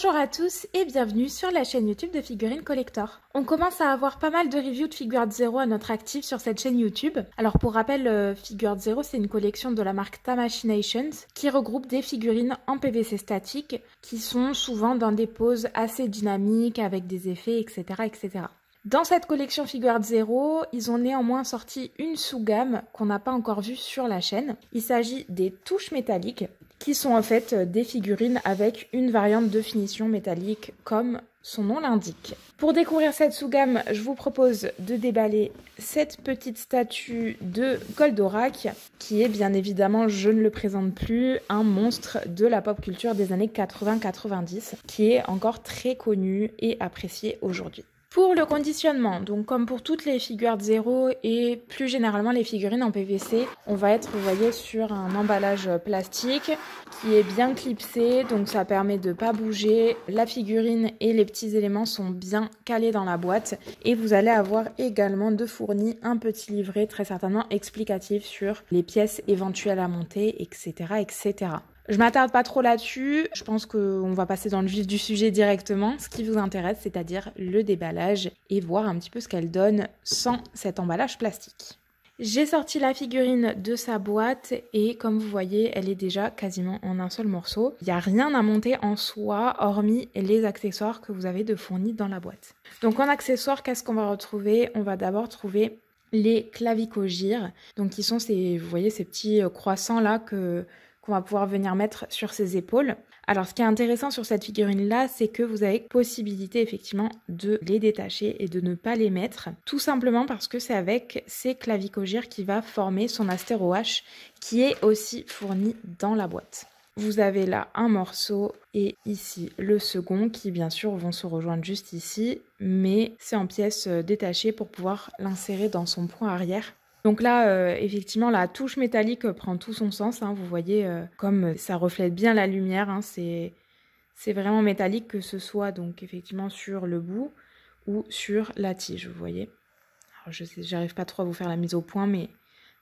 Bonjour à tous et bienvenue sur la chaîne YouTube de Figurines Collector. On commence à avoir pas mal de reviews de Figuarts Zero à notre actif sur cette chaîne YouTube. Alors pour rappel, Figuarts Zero c'est une collection de la marque Tamashinations qui regroupe des figurines en PVC statique qui sont souvent dans des poses assez dynamiques avec des effets etc. etc. Dans cette collection Figuarts Zero, ils ont néanmoins sorti une sous-gamme qu'on n'a pas encore vue sur la chaîne. Il s'agit des touches métalliques qui sont en fait des figurines avec une variante de finition métallique comme son nom l'indique. Pour découvrir cette sous-gamme, je vous propose de déballer cette petite statue de Goldorak qui est bien évidemment, je ne le présente plus, un monstre de la pop culture des années 80-90 qui est encore très connu et apprécié aujourd'hui. Pour le conditionnement, donc comme pour toutes les Figuarts Zero et plus généralement les figurines en PVC, on va être, vous voyez, sur un emballage plastique qui est bien clipsé, donc ça permet de ne pas bouger. La figurine et les petits éléments sont bien calés dans la boîte et vous allez avoir également de fourni un petit livret très certainement explicatif sur les pièces éventuelles à monter, etc. etc. Je m'attarde pas trop là-dessus, je pense qu'on va passer dans le vif du sujet directement, ce qui vous intéresse, c'est-à-dire le déballage et voir un petit peu ce qu'elle donne sans cet emballage plastique. J'ai sorti la figurine de sa boîte et comme vous voyez, elle est déjà quasiment en un seul morceau. Il n'y a rien à monter en soi, hormis les accessoires que vous avez de fournis dans la boîte. Donc en accessoires, qu'est-ce qu'on va retrouver? On va d'abord trouver les clavicogires, donc qui sont ces, vous voyez, ces petits croissants là qu'on va pouvoir venir mettre sur ses épaules. Alors ce qui est intéressant sur cette figurine là, c'est que vous avez possibilité effectivement de les détacher et de ne pas les mettre, tout simplement parce que c'est avec ces clavicogires qui va former son Astéro H qui est aussi fourni dans la boîte. Vous avez là un morceau et ici le second qui bien sûr vont se rejoindre juste ici, mais c'est en pièces détachées pour pouvoir l'insérer dans son point arrière. Donc là, effectivement, la touche métallique prend tout son sens. Hein, vous voyez, comme ça reflète bien la lumière, hein, c'est vraiment métallique, que ce soit donc effectivement sur le bout ou sur la tige, vous voyez. Alors je sais, j'arrive pas trop à vous faire la mise au point, mais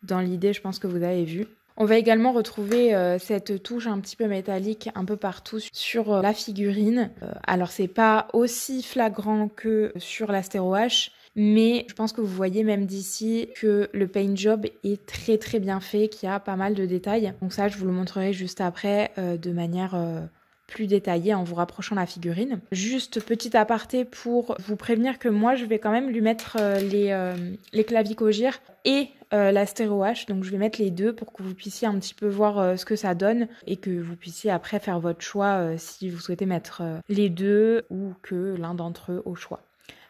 dans l'idée, je pense que vous avez vu. On va également retrouver cette touche un petit peu métallique un peu partout sur la figurine. Alors c'est pas aussi flagrant que sur l'Astéro H, mais je pense que vous voyez même d'ici que le paint job est très très bien fait, qu'il y a pas mal de détails. Donc ça, je vous le montrerai juste après de manière plus détaillée en vous rapprochant la figurine. Juste petit aparté pour vous prévenir que moi, je vais quand même lui mettre les clavicogires et l'Astéro H. Donc je vais mettre les deux pour que vous puissiez un petit peu voir ce que ça donne et que vous puissiez après faire votre choix si vous souhaitez mettre les deux ou que l'un d'entre eux au choix.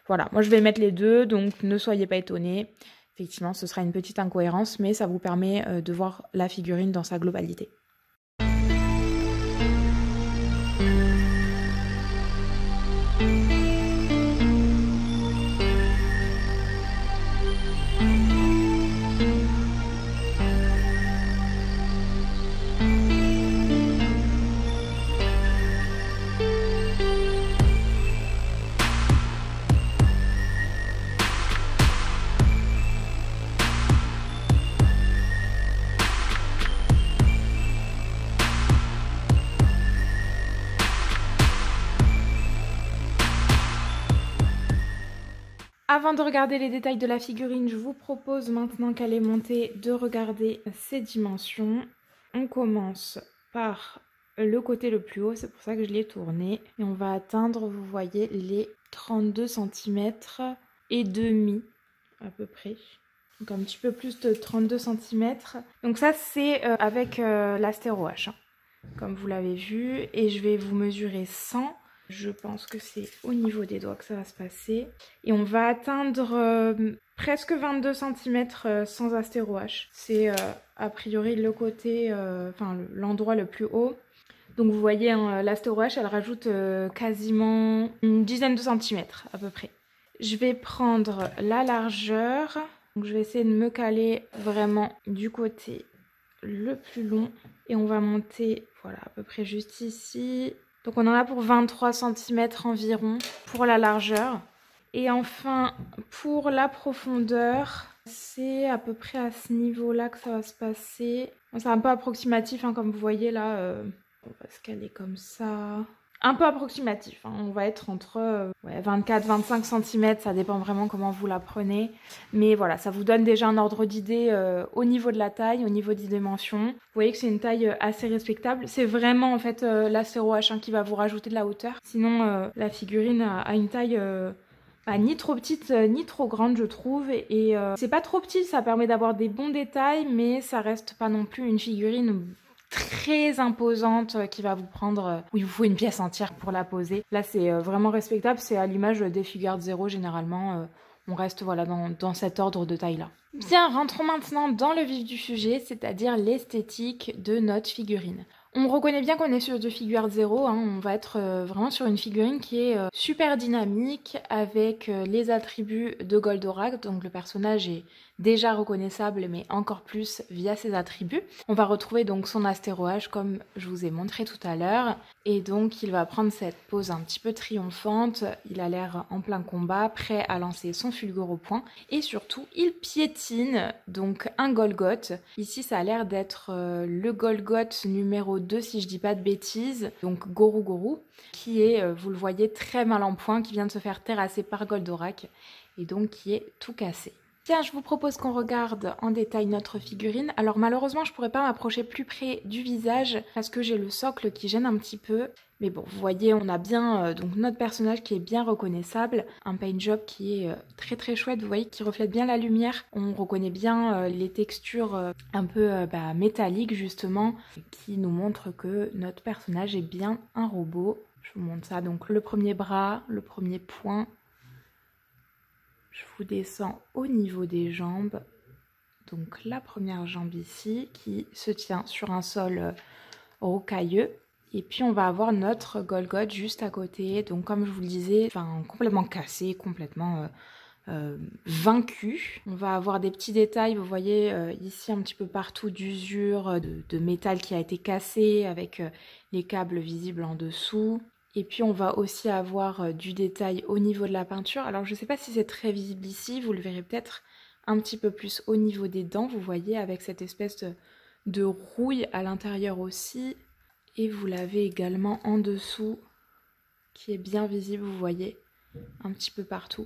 Voilà, moi je vais mettre les deux, donc ne soyez pas étonnés. Effectivement, ce sera une petite incohérence, mais ça vous permet de voir la figurine dans sa globalité. Avant de regarder les détails de la figurine, je vous propose maintenant qu'elle est montée de regarder ses dimensions. On commence par le côté le plus haut, c'est pour ça que je l'ai tourné. Et on va atteindre, vous voyez, les 32 cm et demi à peu près. Donc un petit peu plus de 32 cm. Donc ça c'est avec l'Astéro H, hein, comme vous l'avez vu. Et je vais vous mesurer 100. Je pense que c'est au niveau des doigts que ça va se passer. Et on va atteindre presque 22 cm sans Astéro H. C'est a priori le côté, l'endroit le plus haut. Donc vous voyez, hein, l'Astéro H, elle rajoute quasiment une dizaine de centimètres à peu près. Je vais prendre la largeur. Donc je vais essayer de me caler vraiment du côté le plus long. Et on va monter, voilà, à peu près juste ici. Donc on en a pour 23 cm environ pour la largeur. Et enfin, pour la profondeur, c'est à peu près à ce niveau-là que ça va se passer. Bon, c'est un peu approximatif, hein, comme vous voyez là. On va se caler comme ça. un peu approximatif, hein. On va être entre 24-25 cm, ça dépend vraiment comment vous la prenez. Mais voilà, ça vous donne déjà un ordre d'idée au niveau de la taille, au niveau des dimensions. Vous voyez que c'est une taille assez respectable. C'est vraiment en fait l'Astero H1 qui va vous rajouter de la hauteur. Sinon, la figurine a une taille ni trop petite ni trop grande, je trouve. Et c'est pas trop petit, ça permet d'avoir des bons détails, mais ça reste pas non plus une figurine très imposante qui va vous prendre où il vous faut une pièce entière pour la poser. Là c'est vraiment respectable, c'est à l'image des Figuarts Zero généralement. On reste voilà dans cet ordre de taille là. Bien, rentrons maintenant dans le vif du sujet, c'est-à-dire l'esthétique de notre figurine. On reconnaît bien qu'on est sur de Figuarts Zero, hein. On va être vraiment sur une figurine qui est super dynamique avec les attributs de Goldorak, donc le personnage est déjà reconnaissable mais encore plus via ses attributs. On va retrouver donc son Astero H comme je vous ai montré tout à l'heure et donc il va prendre cette pose un petit peu triomphante, il a l'air en plein combat, prêt à lancer son Fulgure au poing et surtout il piétine donc un Golgoth. Ici ça a l'air d'être le Golgoth numéro 2 si je dis pas de bêtises, donc Goru Goru, qui est, vous le voyez, très mal en point, qui vient de se faire terrasser par Goldorak et donc qui est tout cassé. Tiens, je vous propose qu'on regarde en détail notre figurine. Alors malheureusement, je pourrais pas m'approcher plus près du visage parce que j'ai le socle qui gêne un petit peu. Mais bon, vous voyez, on a bien donc notre personnage qui est bien reconnaissable. Un paint job qui est très très chouette, vous voyez, qui reflète bien la lumière. On reconnaît bien les textures un peu métalliques justement, qui nous montrent que notre personnage est bien un robot. Je vous montre ça, donc le premier bras, le premier poing. Je vous descends au niveau des jambes, donc la première jambe ici qui se tient sur un sol rocailleux et puis on va avoir notre Golgoth juste à côté, donc comme je vous le disais, complètement cassé, complètement vaincu. On va avoir des petits détails, vous voyez ici un petit peu partout d'usure, de métal qui a été cassé avec les câbles visibles en dessous. Et puis on va aussi avoir du détail au niveau de la peinture. Alors je ne sais pas si c'est très visible ici, vous le verrez peut-être un petit peu plus au niveau des dents, vous voyez, avec cette espèce de rouille à l'intérieur aussi. Et vous l'avez également en dessous, qui est bien visible, vous voyez, un petit peu partout.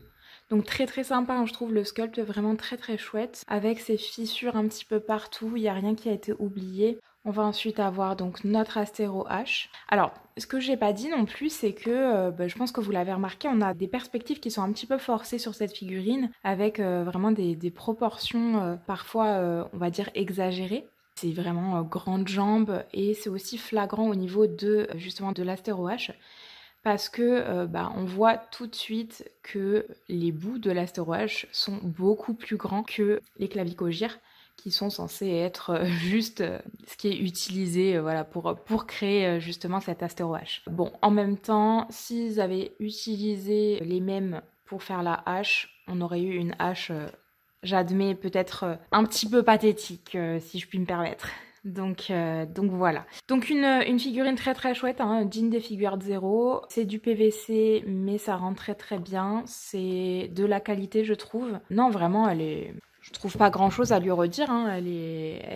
Donc très très sympa, hein, je trouve le sculpt vraiment très très chouette, avec ces fissures un petit peu partout, il n'y a rien qui a été oublié. On va ensuite avoir donc notre Astero H. Alors, ce que j'ai pas dit non plus, c'est que, je pense que vous l'avez remarqué, on a des perspectives qui sont un petit peu forcées sur cette figurine, avec vraiment des proportions parfois, on va dire, exagérées. C'est vraiment grandes jambes et c'est aussi flagrant au niveau de justement de l'Astero H. Parce que on voit tout de suite que les bouts de l'Astero H sont beaucoup plus grands que les clavicogyres, qui sont censés être juste ce qui est utilisé voilà, pour créer justement cet Astero H. Bon, en même temps, s'ils avaient utilisé les mêmes pour faire la hache, on aurait eu une hache, j'admets, peut-être un petit peu pathétique, si je puis me permettre. Donc voilà. Donc une figurine très très chouette, hein, digne des Figuarts Zero. C'est du PVC, mais ça rend très très bien. C'est de la qualité, je trouve. Non, vraiment, je trouve pas grand chose à lui redire, hein. Elle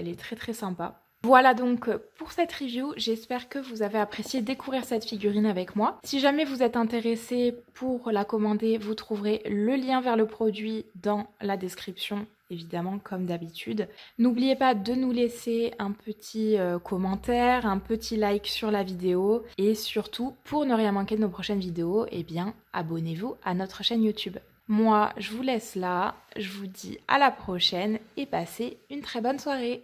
est très très sympa. Voilà donc pour cette review, j'espère que vous avez apprécié découvrir cette figurine avec moi. Si jamais vous êtes intéressé pour la commander, vous trouverez le lien vers le produit dans la description, évidemment comme d'habitude. N'oubliez pas de nous laisser un petit commentaire, un petit like sur la vidéo et surtout, pour ne rien manquer de nos prochaines vidéos, eh bien abonnez-vous à notre chaîne YouTube. Moi, je vous laisse là, je vous dis à la prochaine et passez une très bonne soirée.